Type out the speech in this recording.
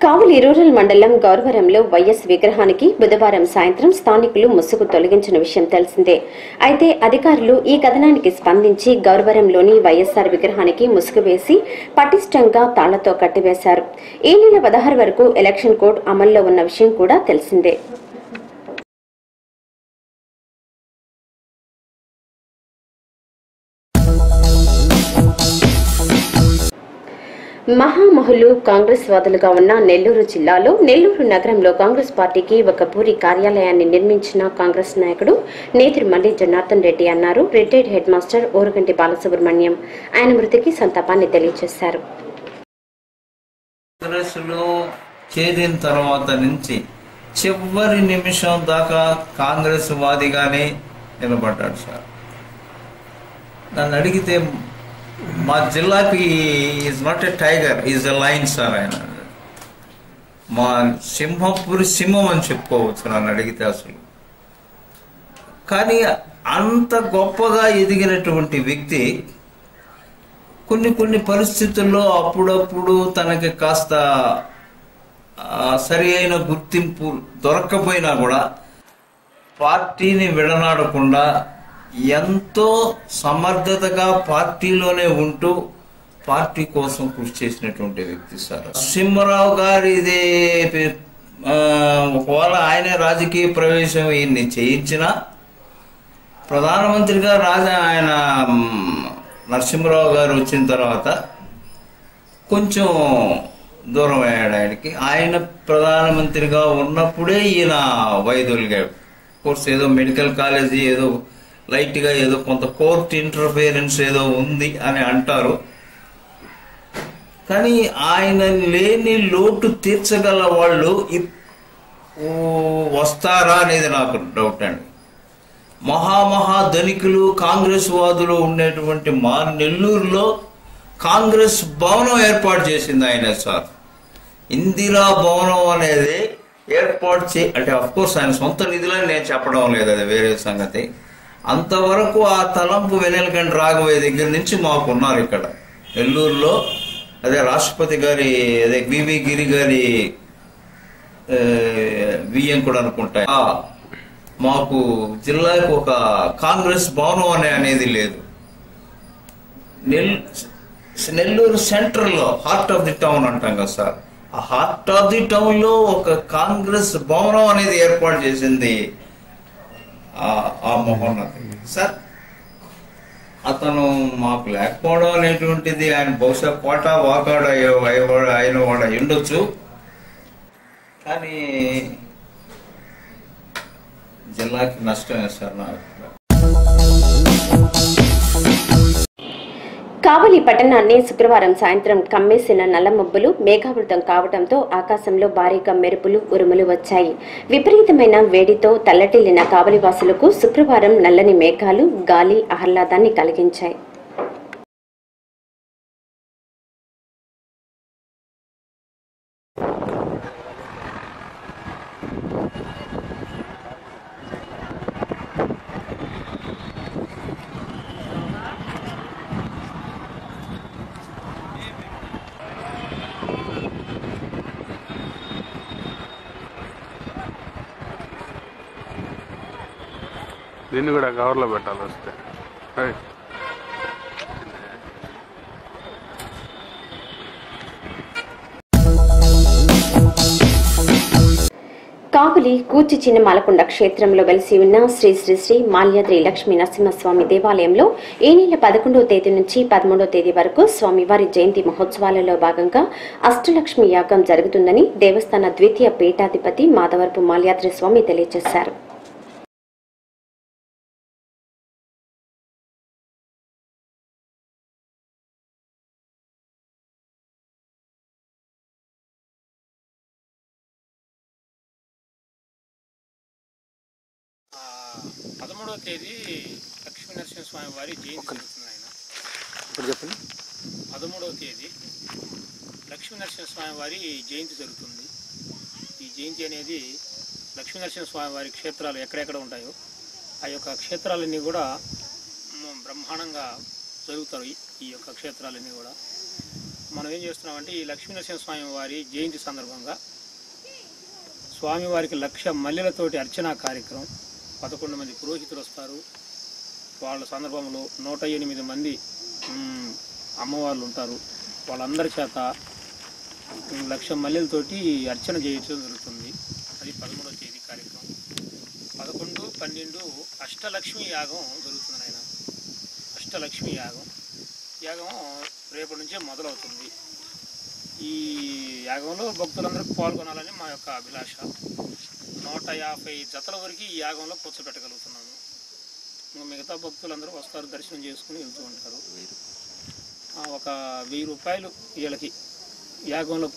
కావలి rural మండలం గౌరవరంలో YS విగ్రహానికి బుధవారం సాయంత్రం స్థానికులు ముసుగు తొలగించిన విషయం తెలిసిందే. అయితే అధికారులు ఈ కథనానికి స్పందించి గౌరవరంలోని వైఎస్ఆర్ విగ్రహానికి ముసుగు వేసి పటిష్టంగా తాళ్లతో కట్టివేశారు. ఈ నెల 16 వరకు ఎలక్షన్ కోడ్ అమల్లో ఉన్న విషయం కూడా తెలిసిందే. మహామహులు కాంగ్రెస్ వాదులుగా ఉన్న నెల్లూరు జిల్లాలో నెల్లూరు నగరంలో కాంగ్రెస్ పార్టీకి ఒక పూరి కార్యాలయాన్ని నిర్మించిన కాంగ్రెస్ నాయకుడు నేతిరి మల్లి జనార్దన్ రెడ్డి అన్నారు. Retired head master Oruganti Balasubrahmanyam ఆయన మృతికి సంతాపాన్ని తెలియజేశారు. చేరిన తర్వాత నుంచి చివరి నిమిషం దాకా కాంగ్రెస్ వాదిగానే నిలబడ్డాడు సార్. నన్ను అడిగితే మా జిల్లాకి is not a tiger, is a lion sir. ఆయన మా సింహపురి సింహం అని చెప్పుకోవచ్చు నన్ను అడిగితే అసలు. కానీ అంత గొప్పగా ఎదిగినటువంటి వ్యక్తి కొన్ని పరిస్థితుల్లో అప్పుడప్పుడు తనకి కాస్త సరి అయిన గుర్తింపు దొరక్కపోయినా కూడా పార్టీని విడనాడకుండా ఎంతో సమర్థతగా పార్టీలోనే ఉంటూ పార్టీ కోసం కృషి చేసినటువంటి వ్యక్తి సార్. నరసింహారావు గారిది ఒకవేళ ఆయనే రాజకీయ ప్రవేశం ఈయన్ని చేయించిన ప్రధానమంత్రిగా ఆయన నరసింహారావు గారు వచ్చిన తర్వాత కొంచెం దూరం అయ్యాడు ఆయనకి. ఆయన ప్రధానమంత్రిగా ఉన్నప్పుడే ఈయన వైదొలిగాడు. కోర్స్ ఏదో మెడికల్ కాలేజీ ఏదో లైట్ గా ఏదో కొంత కోర్ట్ ఇంటర్ఫియరెన్స్ ఏదో ఉంది అని అంటారు. కానీ ఆయన లేని లోటు తీర్చగల వాళ్ళు వస్తారా అనేది నాకు డౌట్ అండి. మహా ధనికులు కాంగ్రెస్ వాదులు ఉండేటువంటి మా నెల్లూరులో కాంగ్రెస్ భవనం ఏర్పాటు చేసింది ఆయన సార్. ఇందిరా భవనం అనేది ఏర్పాటు అంటే అఫ్కోర్స్ ఆయన సొంత నిధులని నేను చెప్పడం లేదు, అది వేరే సంగతి. అంతవరకు ఆ తలంపు వెన్నెలకంటి రాఘవయ్య దగ్గర నుంచి మాకు ఉన్నారు ఇక్కడ నెల్లూరులో. అదే రాష్ట్రపతి గారి అదే వివి గిరి గారి వియ్యం కూడా అనుకుంటా. మాకు జిల్లాకు ఒక కాంగ్రెస్ భవనం అనేది లేదు. నెల్లూరు సెంట్రల్ లో హార్ట్ ఆఫ్ ది టౌన్ అంటాం కదా సార్, ఆ హార్ట్ ఆఫ్ ది టౌన్ లో ఒక కాంగ్రెస్ భవనం అనేది ఏర్పాటు చేసింది ఆ మహోన్నతి సార్. అతను మాకు లేకపోవడం అనేటువంటిది ఆయన బహుశా కోటా వాకాడు అయిన వాడు ఉండొచ్చు. కానీ జిల్లాకి నష్టమే సార్ నా అభిప్రాయం. కావలి పట్టణాన్ని శుక్రవారం సాయంత్రం కమ్మేసిన నల్లమబ్బులు మేఘావృతం కావడంతో ఆకాశంలో భారీగా మెరుపులు ఉరుములు వచ్చాయి. విపరీతమైన వేడితో తల్లటిల్లిన కావలివాసులకు శుక్రవారం నల్లని మేఘాలు గాలి ఆహ్లాదాన్ని కలిగించాయి. దీన్ని కూడా కవర్లో పెట్టాలి వస్తే. కావలి కూచి చిన్నమాలకొండ క్షేత్రంలో వెలిసి ఉన్న శ్రీ శ్రీ శ్రీ మాల్యాద్రి లక్ష్మీ నరసింహస్వామి దేవాలయంలో ఈ నెల 11వ తేదీ నుంచి 13వ తేదీ వరకు స్వామివారి జయంతి మహోత్సవాలలో భాగంగా అష్టలక్ష్మి యాగం జరుగుతుందని దేవస్థాన ద్వితీయ పీఠాధిపతి మాధవరపు మాల్యాద్రి స్వామి తెలియజేశారు. పదమూడవ తేదీ లక్ష్మీ నరసింహస్వామి వారి జయంతి జరుగుతుంది. ఆయన ఇప్పుడు చెప్పండి. 13వ తేదీ లక్ష్మీ నరసింహస్వామి వారి జయంతి జరుగుతుంది. ఈ జయంతి అనేది లక్ష్మీ నరసింహస్వామి వారి క్షేత్రాలు ఎక్కడెక్కడ ఉంటాయో ఆ యొక్క క్షేత్రాలన్నీ కూడా బ్రహ్మాండంగా జరుగుతారు. ఈ యొక్క క్షేత్రాలన్నీ కూడా మనం ఏం చేస్తున్నామంటే ఈ లక్ష్మీనరసింహస్వామి వారి జయంతి సందర్భంగా స్వామివారికి 1,00,000 మల్లెలతోటి అర్చనా కార్యక్రమం, 11 మంది పురోహితులు వస్తారు. వాళ్ళ సందర్భంలో 108 మంది అమ్మవార్లు ఉంటారు. వాళ్ళందరి చేత 1,00,000 మల్లెలతోటి అర్చన చేయించడం జరుగుతుంది. అది 13వ తేదీ కార్యక్రమం. 11, 12 అష్టలక్ష్మి యాగం జరుగుతుంది. ఆయన అష్టలక్ష్మి యాగం రేపటి నుంచే మొదలవుతుంది. ఈ యాగంలో భక్తులందరూ పాల్గొనాలని మా యొక్క అభిలాష. 150 జతల వరకు ఈ యాగంలో కూర్చోబెట్టగలుగుతున్నాము. మిగతా భక్తులందరూ వస్తారు, దర్శనం చేసుకుని వెళ్తూ ఉంటారు. ఒక 1000 రూపాయలు వీళ్ళకి యాగంలో